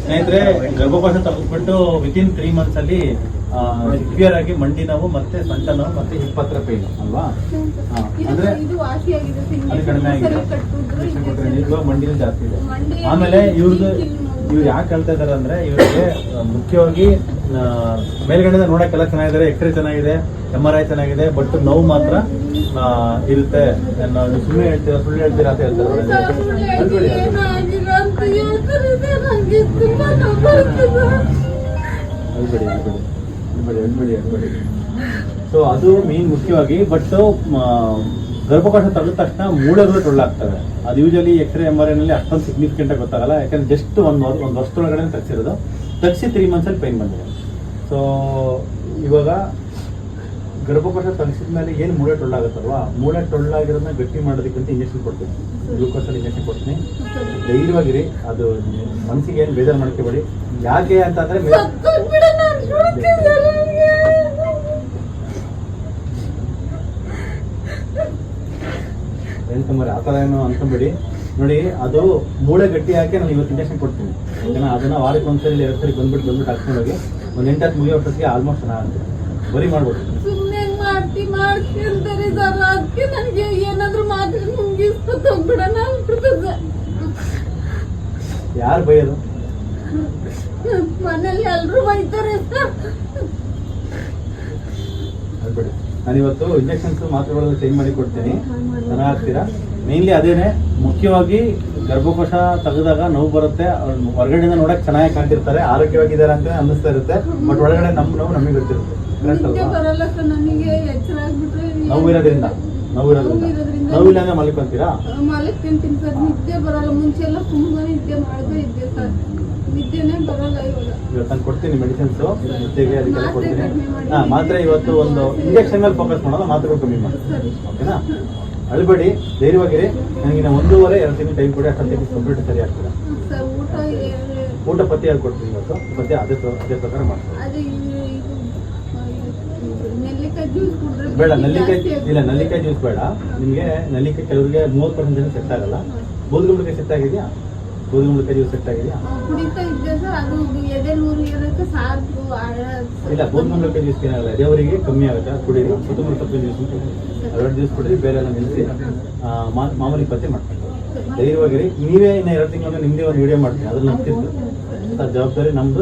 ಸ್ನೇಹಿತರೆ, ಗರ್ಭಕೋಶ ತೆಗೆದ್ಬಿಟ್ಟು within 3 months ಅಲ್ಲಿ ಸಿವಿಯರ್ ಆಗಿ ಮಂಡಿ ನೋವು ಮತ್ತೆ ಸೊಂಟ ನೋವು ಮತ್ತೆ ಹಿಪ್ ಹತ್ರ ಪೇನ್ ಅಲ್ವಾ? ಅಂದ್ರೆ ಅದು ಕಡಿಮೆ ಆಗಿದೆ, ಇವಾಗ ಮಂಡಿನೂ ಜಾಸ್ತಿ ಇದೆ. ಆಮೇಲೆ ಇವ್ರು ಯಾಕೆ ಹೇಳ್ತಾ ಇದಾರೆ ಅಂದ್ರೆ, ಇವ್ರಿಗೆ ಮುಖ್ಯವಾಗಿ ಮೇಲ್ಗಡೆಯಿಂದ ನೋಡಕ್ಕೆಲ್ಲ ಚೆನ್ನಾಗಿದ್ದಾರೆ, ಎಕ್ಸ್ರೇ ಚೆನ್ನಾಗಿದೆ, MRI ಚೆನ್ನಾಗಿದೆ, ಬಟ್ ನೋವು ಮಾತ್ರ ಇರುತ್ತೆ. ಸುಮ್ಮನೆ ಹೇಳ್ತೀರಾ, ಸುಳ್ಳು ಹೇಳ್ತೀರಾ ಅಂತ ಹೇಳ್ತಾರೆ. ಸೊ ಅದು ಮೇನ್ ಮುಖ್ಯವಾಗಿ. ಬಟ್ ಗರ್ಭಕೋಶ ತೆಗೆದ ತಕ್ಷಣ ಮೂಳೆಗಳು ಟೊಳ್ಳಾಗ್ತವೆ. ಅದು ಯೂಶಲಿ ಎಕ್ಸ್ರೇ MRI ನಲ್ಲಿ ಅಷ್ಟೊಂದು ಸಿಗ್ನಿಫಿಕೆಂಟ್ ಆಗಿ ಗೊತ್ತಾಗಲ್ಲ, ಯಾಕಂದ್ರೆ ಜಸ್ಟ್ ಒಂದು ವರ್ಷದೊಳಗಡೆ ತೆಗ್ಸಿರೋದು. ತೆಗ್ಸಿ 3 months ಅಲ್ಲಿ ಪೈನ್ ಬಂದಿದೆ. ಸೊ ಇವಾಗ ಗರ್ಭಕೋಶ ತೆಗೆಸಿದ ಮೇಲೆ ಏನು ಮೂಳೆ ಟೊಳ್ಳಾಗುತ್ತಲ್ವಾ, ಮೂಳೆ ಟೊಳ್ಳಾಗಿರೋದನ್ನ ಗಟ್ಟಿ ಮಾಡೋದಕ್ಕಂತ ಇಂಜೆಕ್ಷನ್ ಕೊಡ್ತೀನಿ, ಗ್ಲೂಕೋಸಲ್ಲಿ ಇಂಜೆಕ್ಷನ್ ಕೊಡ್ತೀನಿ. ಧೈರ್ಯವಾಗಿರಿ, ಅದು ಮನಸ್ಸಿಗೆ ಏನು ಬೇಜಾರು ಮಾಡ್ಕೋಬೇಡಿ. ಯಾಕೆ ಅಂತಂದ್ರೆ ಆ ಥರ ಏನು ಅನ್ಕೊಂಬೇಡಿ. ನೋಡಿ, ಅದು ಮೂಳೆ ಗಟ್ಟಿ ಹಾಕಿ ನಾನು ಇವತ್ತು ಇಂಜೆಕ್ಷನ್ ಕೊಡ್ತೀನಿ, ಓಕೆನಾ? ಅದನ್ನ ವಾರಕ್ಕೆ ಒಂದ್ಸರಿ 2 ಸರಿ ಬಂದ್ಬಿಟ್ಟು ಹಾಕ್ಕೊಂಡು ಹೋಗಿ ಒಂದು 8-10 ಮುಗಿಯೋಷ್ಟೊತ್ತಿಗೆ ಆಲ್ಮೋಸ್ಟ್ ಚೆನ್ನಾಗುತ್ತೆ. ಬರೀ ಮಾಡ್ಬೋದು. ಯಾರು ಬೈಯೋದು? ಮನೇಲಿ ಎಲ್ಲರೂ ಬೈತಾರೆ. ಅದ್ಬಿಡಿ, ನಾನಿವತ್ತು ಇಂಜೆಕ್ಷನ್ಸ್ ಮಾತ್ರೆಗಳೆಲ್ಲ ಚೇಂಜ್ ಮಾಡಿ ಕೊಡ್ತೀನಿ, ಚೆನ್ನಾಗ್ತೀರಾ. ಮೇನ್ಲಿ ಅದೇನೆ ಮುಖ್ಯವಾಗಿ. ಗರ್ಭಕೋಶ ತೆಗೆದಾಗ ನೋವು ಬರುತ್ತೆ, ಹೊರಗಡೆಯಿಂದ ನೋಡಕ್ ಚೆನ್ನಾಗಿ ಕಾಣ್ತಿರ್ತಾರೆ, ಆರೋಗ್ಯವಾಗಿದ್ದಾರೆ ಅಂತ ಅನ್ನಿಸ್ತಾ ಇರುತ್ತೆ. ಬಟ್ ಒಳಗಡೆ ನೋವು ನಮಗೆ ಗೊತ್ತಿರುತ್ತೆ. ನೋವಿರೋದ್ರಿಂದ ನೋವಿಲ್ಲ ಅಂದ್ರೆ ಮಲ್ಕೊಂತೀರಾ? ಮಲ್ಕೊಂತೀನಿ ಸರ್, ನಿದ್ದೆ ಬರಲ್ಲ. ಮುಂಚೆ ಎಲ್ಲ ತುಂಬಾ ನಿದ್ದೆ ಮಾಡ್ತಾ ಇದ್ದೆ ಸರ್, ನಿದ್ದೆನೇ ಬರಲ್ಲ ಇವಾಗ. ನಾನು ಕೊಡ್ತೀನಿ ಮೆಡಿಸಿನ್ಸ್, ನಿದ್ದೆಗೆ ಅದಕ್ಕೆಲ್ಲ ಕೊಡ್ತೀನಿ. ಮಾತ್ರ ಇವತ್ತು ಒಂದು ಇಂಜೆಕ್ಷನ್ ಮೇಲೆ ಫೋಕಸ್ ಮಾಡೋದು, ಮಾತ್ರೆಗಳು ಕಮ್ಮಿ ಮಾಡಿ, ಓಕೆನಾ? ಅಳ್ಬೇಡಿ, ಧೈರ್ಯವಾಗಿರಿ. ನನಗೆ 1.5-2 ತಿಂಗಳು ಟೈಮ್ ಕೊಡಿ, ಅಷ್ಟೊತ್ತಿಗೆ ಕಂಪ್ಲೀಟ್ ಸರಿ ಆಗ್ತದೆ. ಊಟ ಪತ್ತೆ ಯಾರು ಕೊಡ್ತೀನಿ ಇವತ್ತು, ಪತ್ತೆ ಅದೇ ಪ್ರಕಾರ ಮಾಡ್ತೀನಿ. ಬೇಡ ನೆಲ್ಲಿಕಾಯಿ, ಇಲ್ಲ ನೆಲ್ಲಿಕಾಯಿ ಜ್ಯೂಸ್ ಬೇಡ ನಿಮಗೆ. ನೆಲ್ಲಿಕಾಯಿ ಕೆಲವರಿಗೆ 30% ಸೆಟ್ ಆಗಲ್ಲ. ಬೂದುಗುಂಬಳಕಾಯಿ ಸೆಟ್ ಆಗಿದೆಯಾ? ಬೂದುಗುಂಬಳಕಾಯಿ ಜ್ಯೂಸ್ ಸೆಟ್ ಆಗಿದೆಯಾ? ಇಲ್ಲ, ಬೂದುಗುಂಬಳಕಾಯಿ ಜ್ಯೂಸ್ ಏನಾಗಲ್ಲ, ಎದೆಯವರಿಗೆ ಕಮ್ಮಿ ಆಗುತ್ತೆ, ಕುಡೀರಿ. ಕೊತ್ತಂಬರಿ ಸೊಪ್ಪಿನ ಜ್ಯೂಸ್ ಉಂಟು, ಅವೆರಡು ಜ್ಯೂಸ್ ಕುಡೀರಿ. ಬೇರೆ ಎಲ್ಲ ನಿಲ್ಲಿಸಿ ಮಾಮೂಲಿ ಪತ್ತೆ ಮಾಡ್ತೀನಿ. ಧೈರ್ಯವಾಗಿರಿ. ನೀವೇ ಇನ್ನು 2 ತಿಂಗಳು ನಿಮ್ಮದೇ ಒಂದು ವಿಡಿಯೋ ಮಾಡ್ತೀನಿ, ಅದ್ರಲ್ಲಿ ನಂಬ್ತಿತ್ತು. ಜವಾಬ್ದಾರಿ ನಮ್ದು.